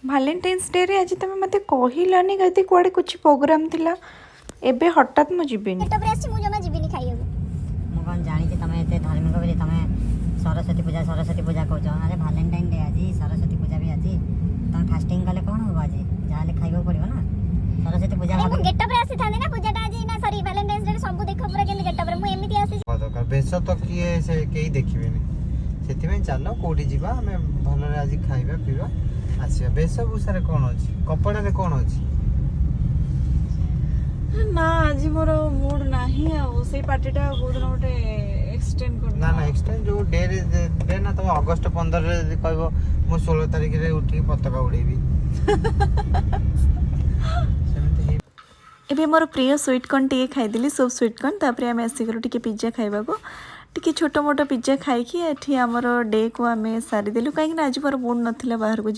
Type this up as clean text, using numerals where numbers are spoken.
Valentine's day ରେ ଆଜି ତମେ ମୋତେ କହିଲନି ଯଦି କୁଆଡ଼େ କିଛି ପ୍ରୋଗ୍ରାମ ଥିଲା ଏବେ ହଠାତ୍ ମୁଁ ଯିବିନି। पेट पर आसी मु जमा जीविनी खाइयो ମୁଁ କ'ଣ ଜାଣିଛି ତମେ ଏତେ ଧାର୍ମିକ ବୋଲି ତମେ ସରସ୍ୱତୀ ପୂଜା କହୁଛ। ଆରେ ଭାଲେଣ୍ଟାଇନ୍ ଡେ ଆଜି, ସରସ୍ୱତୀ ପୂଜା ବି ଆଜି। ତମେ ଫାଷ୍ଟିଂ କଲେ କ'ଣ ହେବ ଆଜି? ଯାହାହେଲେ ଖାଇବାକୁ ପଡ଼ିବ ନା। ସରସ୍ୱତୀ ପୂଜା अरे मु गेट पर आसी थाने ना पूजाटा आज ना सॉरी वैलेंटाइन्स डे सब देखो पूरा केन गेट पर मु एमिति आसी दरकार बेस तो किए से केही देखिबेनी सेतिमे चलो कोठी जिबा हमें भलरे आज खाइबा पीबा आसिया। बेस भूषारे कोन अछि, कपड़ा रे कोन अछि? ना आज मोर मूड नाही आ सेई पार्टीटा बहुत दिन गोटे एक्सटेंड कर ना ना एक्सटेंड जो डे रे डे ना तो अगस्त 15 रे जदी कहबो मु 16 तारिख रे उठी पताका उड़ेबी सेमते हे। एबे मोर प्रिय स्वीट कॉर्न टी खाइदिली सूप स्वीट कॉर्न तापर आम आसिगलु टी पिज्जा खाइबा को टी छोटो मोटो पिज्जा खाइकी एठी हमर डे को आम सारी देलु कहीं आज मोर मूड नथिला बाहर को